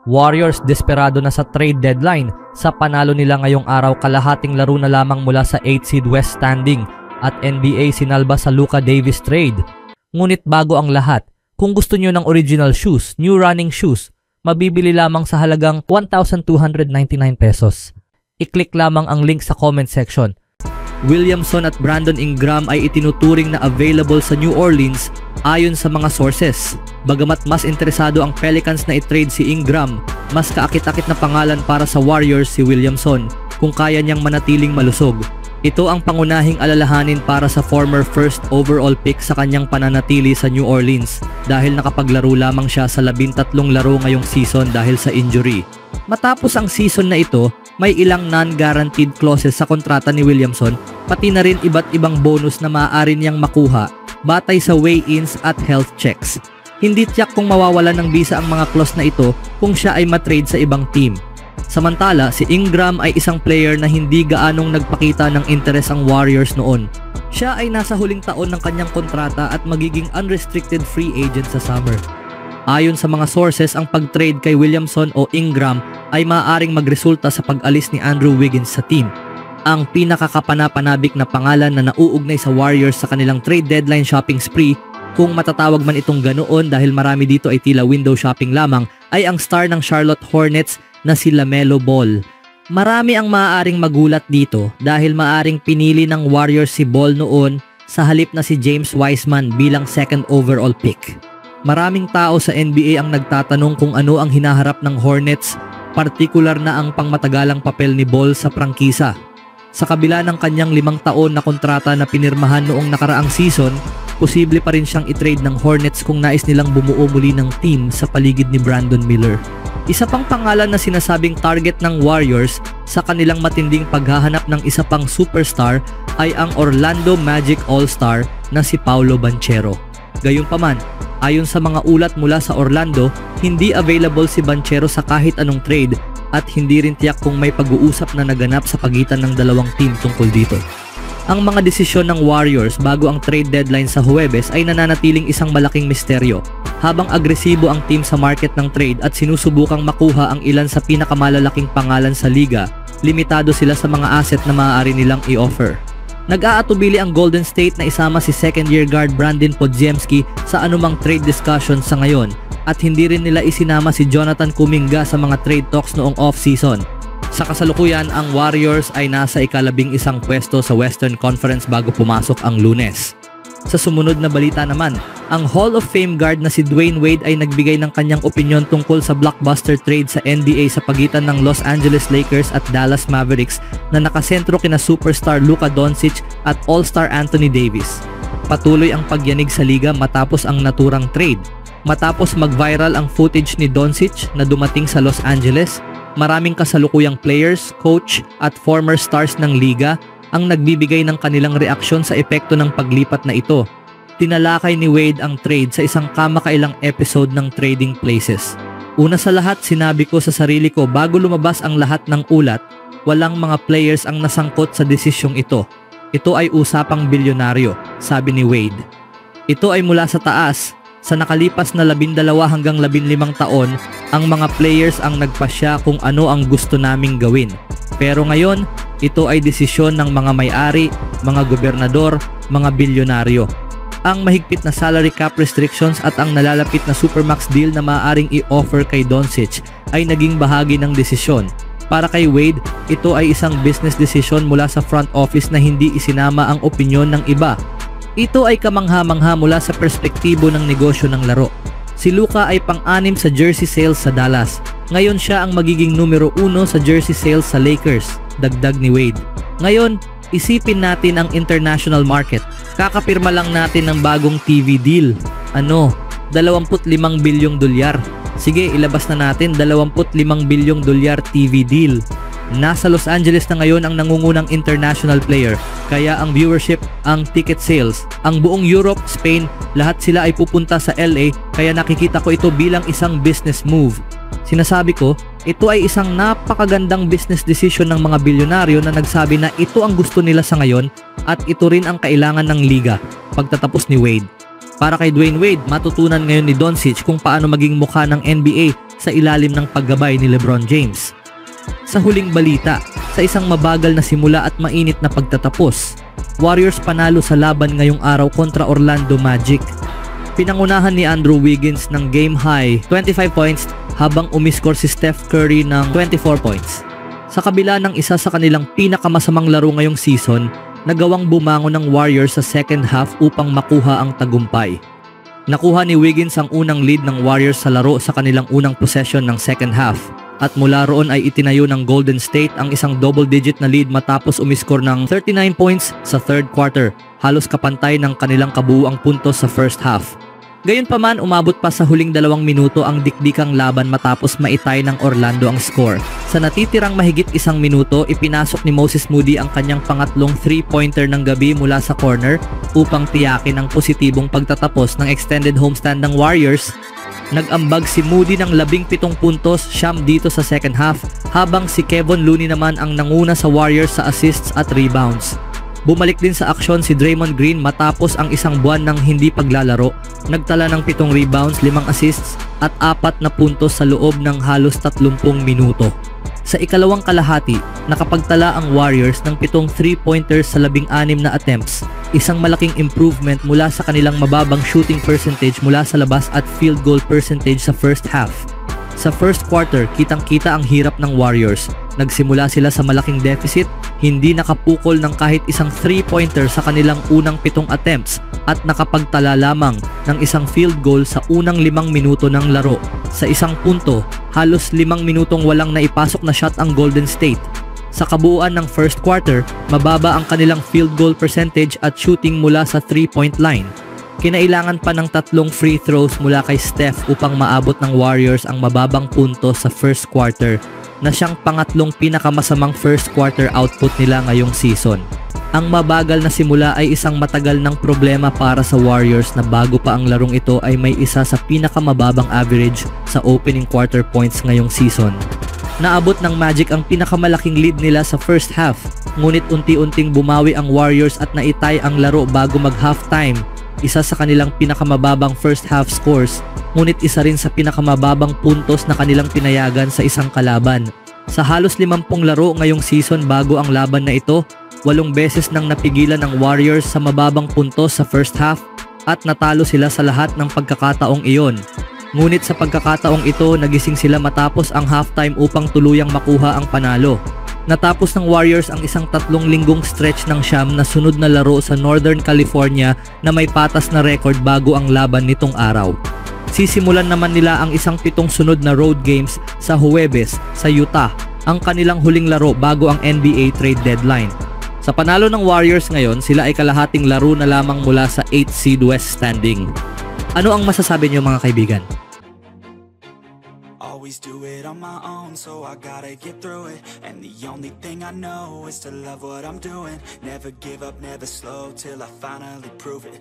Warriors desperado na sa trade deadline sa panalo nila ngayong araw, kalahating laro na lamang mula sa 8th seed West standing at NBA sinalba sa Luka Davis trade. Ngunit bago ang lahat, kung gusto nyo ng original shoes, new running shoes, mabibili lamang sa halagang 1,299 pesos. I-click lamang ang link sa comment section. Williamson at Brandon Ingram ay itinuturing na available sa New Orleans ayon sa mga sources. Bagamat mas interesado ang Pelicans na i-trade si Ingram, mas kaakit-akit na pangalan para sa Warriors si Williamson kung kaya niyang manatiling malusog. Ito ang pangunahing alalahanin para sa former first overall pick sa kanyang pananatili sa New Orleans dahil nakapaglaro lamang siya sa 13 laro ngayong season dahil sa injury. Matapos ang season na ito, may ilang non-guaranteed clauses sa kontrata ni Williamson, pati na rin iba't ibang bonus na maaari niyang makuha batay sa weigh-ins at health checks. Hindi tiyak kung mawawalan ng visa ang mga clause na ito kung siya ay matrade sa ibang team. Samantala, si Ingram ay isang player na hindi gaanong nagpakita ng interes ang Warriors noon. Siya ay nasa huling taon ng kanyang kontrata at magiging unrestricted free agent sa summer. Ayon sa mga sources, ang pag-trade kay Williamson o Ingram ay maaaring magresulta sa pag-alis ni Andrew Wiggins sa team. Ang pinakakapanapanabik na pangalan na nauugnay sa Warriors sa kanilang trade deadline shopping spree, kung matatawag man itong ganoon dahil marami dito ay tila window shopping lamang, ay ang star ng Charlotte Hornets na si LaMelo Ball. Marami ang maaaring magulat dito dahil maaaring pinili ng Warriors si Ball noon sa halip na si James Wiseman bilang second overall pick. Maraming tao sa NBA ang nagtatanong kung ano ang hinaharap ng Hornets, partikular na ang pangmatagalang papel ni Ball sa prangkisa. Sa kabila ng kanyang 5 taon na kontrata na pinirmahan noong nakaraang season, posible pa rin siyang i-trade ng Hornets kung nais nilang bumuo muli ng team sa paligid ni Brandon Miller. Isa pang pangalan na sinasabing target ng Warriors sa kanilang matinding paghahanap ng isa pang superstar ay ang Orlando Magic All-Star na si Paolo Banchero. Gayunpaman, ayon sa mga ulat mula sa Orlando, hindi available si Banchero sa kahit anong trade at hindi rin tiyak kung may pag-uusap na naganap sa pagitan ng dalawang team tungkol dito. Ang mga desisyon ng Warriors bago ang trade deadline sa Huwebes ay nananatiling isang malaking misteryo. Habang agresibo ang team sa market ng trade at sinusubukang makuha ang ilan sa pinakamalalaking pangalan sa liga, limitado sila sa mga asset na maaari nilang i-offer. Nag-aatubili ang Golden State na isama si second-year guard Brandin Podziemski sa anumang trade discussion sa ngayon at hindi rin nila isinama si Jonathan Kuminga sa mga trade talks noong off-season. Sa kasalukuyan, ang Warriors ay nasa ika-11 pwesto sa Western Conference bago pumasok ang Lunes. Sa sumunod na balita naman, ang Hall of Fame guard na si Dwayne Wade ay nagbigay ng kanyang opinyon tungkol sa blockbuster trade sa NBA sa pagitan ng Los Angeles Lakers at Dallas Mavericks na nakasentro kina superstar Luka Doncic at All-Star Anthony Davis. Patuloy ang pagyanig sa liga matapos ang naturang trade. Matapos mag-viral ang footage ni Doncic na dumating sa Los Angeles, maraming kasalukuyang players, coach at former stars ng liga ang nagbibigay ng kanilang reaksyon sa epekto ng paglipat na ito. Tinalakay ni Wade ang trade sa isang kamakailang episode ng Trading Places. Una sa lahat, sinabi ko sa sarili ko bago lumabas ang lahat ng ulat, walang mga players ang nasangkot sa desisyong ito. Ito ay usapang bilyonaryo, sabi ni Wade. Ito ay mula sa taas. Sa nakalipas na 12 hanggang 15 taon, ang mga players ang nagpasya kung ano ang gusto naming gawin. Pero ngayon, ito ay desisyon ng mga may-ari, mga gobernador, mga bilyonaryo. Ang mahigpit na salary cap restrictions at ang nalalapit na supermax deal na maaaring i-offer kay Doncic ay naging bahagi ng desisyon. Para kay Wade, ito ay isang business decision mula sa front office na hindi isinama ang opinyon ng iba. Ito ay kamangha-mangha mula sa perspektibo ng negosyo ng laro. Si Luka ay pang-6 sa jersey sales sa Dallas. Ngayon siya ang magiging numero 1 sa jersey sales sa Lakers, dagdag ni Wade. Ngayon, isipin natin ang international market. Kakapirma lang natin ng bagong TV deal. Ano? 25 bilyong dolyar. Sige, ilabas na natin 25 bilyong dolyar TV deal. Nasa Los Angeles na ngayon ang nangungunang international player, kaya ang viewership, ang ticket sales, ang buong Europe, Spain, lahat sila ay pupunta sa LA, kaya nakikita ko ito bilang isang business move. Sinasabi ko, ito ay isang napakagandang business decision ng mga bilyonaryo na nagsabi na ito ang gusto nila sa ngayon at ito rin ang kailangan ng liga, pagtatapos ni Wade. Para kay Dwayne Wade, matutunan ngayon ni Doncic kung paano maging mukha ng NBA sa ilalim ng paggabay ni LeBron James. Sa huling balita, sa isang mabagal na simula at mainit na pagtatapos, Warriors panalo sa laban ngayong araw kontra Orlando Magic. Pinangunahan ni Andrew Wiggins ng game high 25 points habang umiskor si Steph Curry ng 24 points. Sa kabila ng isa sa kanilang pinakamasamang laro ngayong season, nagawang bumangon ng Warriors sa second half upang makuha ang tagumpay. Nakuha ni Wiggins ang unang lead ng Warriors sa laro sa kanilang unang possession ng second half at mula roon ay itinayo ng Golden State ang isang double-digit na lead matapos umiskor ng 39 points sa third quarter, halos kapantay ng kanilang kabuuang puntos sa first half. Gayunpaman, umabot pa sa huling 2 minuto ang dikdikang laban matapos maitay ng Orlando ang score. Sa natitirang mahigit 1 minuto, ipinasok ni Moses Moody ang kanyang pangatlong 3-pointer ng gabi mula sa corner upang tiyakin ang positibong pagtatapos ng extended homestand ng Warriors. Nag-ambag si Moody ng 17 puntos, siyam dito sa second half, habang si Kevon Looney naman ang nanguna sa Warriors sa assists at rebounds. Bumalik din sa aksyon si Draymond Green matapos ang isang buwan ng hindi paglalaro. Nagtala ng 7 rebounds, 5 assists at 4 na puntos sa loob ng halos 30 minuto. Sa ikalawang kalahati, nakapagtala ang Warriors ng 7 3-pointers sa 16 na attempts, isang malaking improvement mula sa kanilang mababang shooting percentage mula sa labas at field goal percentage sa first half. Sa first quarter, kitang-kita ang hirap ng Warriors. Nagsimula sila sa malaking deficit, hindi nakapukol ng kahit isang 3-pointer sa kanilang unang 7 attempts at nakapagtala lamang ng isang field goal sa unang 5 minuto ng laro. Sa isang punto, halos 5 minutong walang naipasok na shot ang Golden State. Sa kabuuan ng first quarter, mababa ang kanilang field goal percentage at shooting mula sa 3-point line. Kinailangan pa ng 3 free throws mula kay Steph upang maabot ng Warriors ang mababang punto sa first quarter na siyang pangatlong pinakamasamang first quarter output nila ngayong season. Ang mabagal na simula ay isang matagal ng problema para sa Warriors na bago pa ang larong ito ay may isa sa pinakamababang average sa opening quarter points ngayong season. Naabot ng Magic ang pinakamalaking lead nila sa first half, ngunit unti-unting bumawi ang Warriors at naitay ang laro bago mag-halftime. Isa sa kanilang pinakamababang first half scores, ngunit isa rin sa pinakamababang puntos na kanilang pinayagan sa isang kalaban. Sa halos 50 laro ngayong season bago ang laban na ito, 8 beses nang napigilan ng Warriors sa mababang puntos sa first half at natalo sila sa lahat ng pagkakataong iyon. Ngunit sa pagkakataong ito, nagising sila matapos ang halftime upang tuluyang makuha ang panalo. Natapos ng Warriors ang isang 3 linggong stretch ng siyam na sunod na laro sa Northern California na may patas na record bago ang laban nitong araw. Sisimulan naman nila ang isang 7 sunod na road games sa Huwebes sa Utah, ang kanilang huling laro bago ang NBA trade deadline. Sa panalo ng Warriors ngayon, sila ay kalahating laro na lamang mula sa 8th seed West standing. Ano ang masasabi niyo mga kaibigan? Always do it on my own, so I gotta get through it. And the only thing I know is to love what I'm doing. Never give up, never slow, till I finally prove it.